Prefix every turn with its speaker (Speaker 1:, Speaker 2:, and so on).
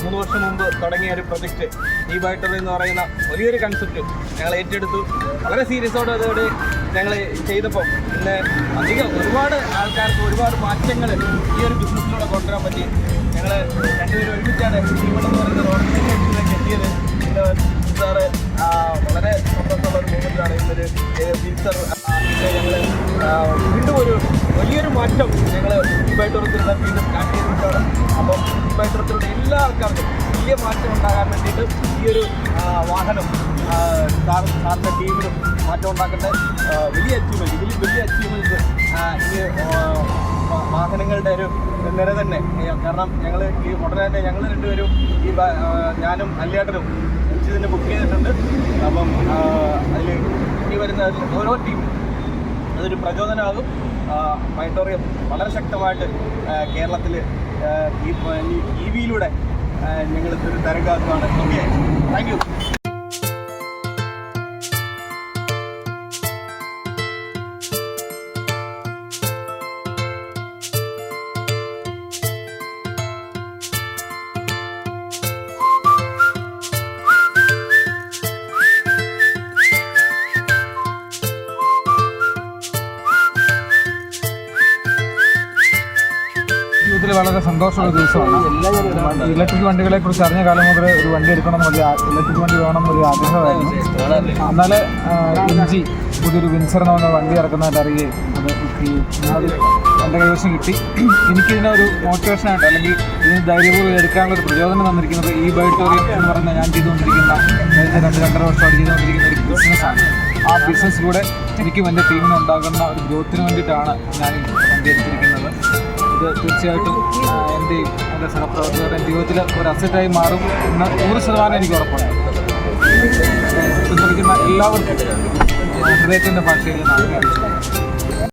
Speaker 1: 3 വർഷം മുമ്പ് തുടങ്ങിയ ഒരു പ്രൊജക്റ്റ് ഈ ബാറ്ററി എന്ന് പറയുന്ന വലിയൊരു കൺസെപ്റ്റ് ഞങ്ങൾ ഏറ്റെടുത്തു. വളരെ സീരിയസോടെ അതോടെ ഞങ്ങൾ ചെയ്തപ്പോൾ ഇന്ന് ഒരുപാട് ആൾക്കാർക്ക് ഒരുപാട് മാറ്റങ്ങൾ ഈ ഒരു ബിസിനസ്സിലൂടെ കൊണ്ടുവരാൻ പറ്റി. ഞങ്ങൾ രണ്ടുപേരും ഒരുമിച്ചാണ് ടീമെന്ന് പറയുന്ന ഓർഗനൈസേഷനിലേക്ക് എത്തിയത്. സാറ് വളരെ സന്തോഷമുള്ള ഒരു മൂമെൻ്റാണ് ഇന്നൊരു ഫീച്ചർ. ഞങ്ങൾ വീണ്ടും വലിയൊരു മാറ്റം ഞങ്ങൾ ഇബൈറ്റോറത്തിലൂടെ വീണ്ടും സ്റ്റാർട്ട് ചെയ്തിട്ടാണ്. അപ്പം ഇബൈറ്റോറത്തിലൂടെ എല്ലാ ആൾക്കാർക്കും വലിയ മാറ്റം ഉണ്ടാകാൻ വേണ്ടിയിട്ട് ഈ ഒരു വാഹനം സാറിൻ്റെ ടീമിനും മാറ്റം ഉണ്ടാക്കേണ്ട വലിയ അച്ചീവ്മെൻറ്റ്സ് ഈ വാഹനങ്ങളുടെ ഒരു നിര തന്നെ. കാരണം ഞങ്ങൾ ഈ ഉടനെ തന്നെ ഞങ്ങൾ രണ്ടുപേരും ഞാനും അല്ലേട്ടനും ഇതിന് ബുക്ക് ചെയ്തിട്ടുണ്ട്. അപ്പം അതിൽ ഈ വരുന്ന ഓരോ ടീമും അതൊരു പ്രചോദനമാകും. മൈറ്റോറിയം വളരെ ശക്തമായിട്ട് കേരളത്തിൽ ഈ വിയിലൂടെ ഞങ്ങൾ ഇതൊരു തരംഗമാക്കുകയാണ്. Okay, thank you.
Speaker 2: ജീവിതത്തിൽ വളരെ സന്തോഷമുള്ള ദിവസമാണ്. ഇലക്ട്രിക് വണ്ടികളെ കുറിച്ച് അറിഞ്ഞ കാലം മുതൽ ഒരു വണ്ടി എടുക്കണമെന്ന് ഇലക്ട്രിക് വണ്ടി വേണമെന്നൊരു ആഗ്രഹമായിരുന്നു. എന്നാൽ MG പുതിയൊരു വിൻസർ എന്ന വണ്ടി ഇറക്കുന്നതായിട്ട് അറിയുകയും അത് എൻ്റെ കൈവശം കിട്ടി. എനിക്കിതിനൊരു മോട്ടിവേഷനായിട്ട് അല്ലെങ്കിൽ ഇതിന് ധൈര്യപൂർവ്വം എടുക്കാനുള്ള ഒരു പ്രചോദനം തന്നിരിക്കുന്നത് ഈ ബൈറ്റോറിയം എന്ന് പറയുന്ന ഞാൻ ചെയ്തുകൊണ്ടിരിക്കുന്ന കഴിഞ്ഞ 2-2.5 വർഷമായിട്ട് ചെയ്തുകൊണ്ടിരിക്കുന്ന ഒരു ബിസിനസ്സാണ്. ആ ബിസിനസ്സിലൂടെ എനിക്കും എൻ്റെ ടീമിന് ഉണ്ടാകുന്ന ഒരു ഗ്രോത്തിന് വേണ്ടിയിട്ടാണ് ഞാൻ വണ്ടി എടുത്തിരിക്കുന്നത്. ഇത് തീർച്ചയായിട്ടും എൻ്റെ സഹപ്രവർത്തകരുടെ ജീവിതത്തിൽ ഒരു അസറ്റായി മാറും എന്ന് 100% എനിക്ക് ഉറപ്പുണ്ട്. പിന്തുണയ്ക്കുന്ന എല്ലാവർക്കും ഹൃദയത്തിൻ്റെ ഭാഷയിൽ നന്ദി അറിയിച്ചു.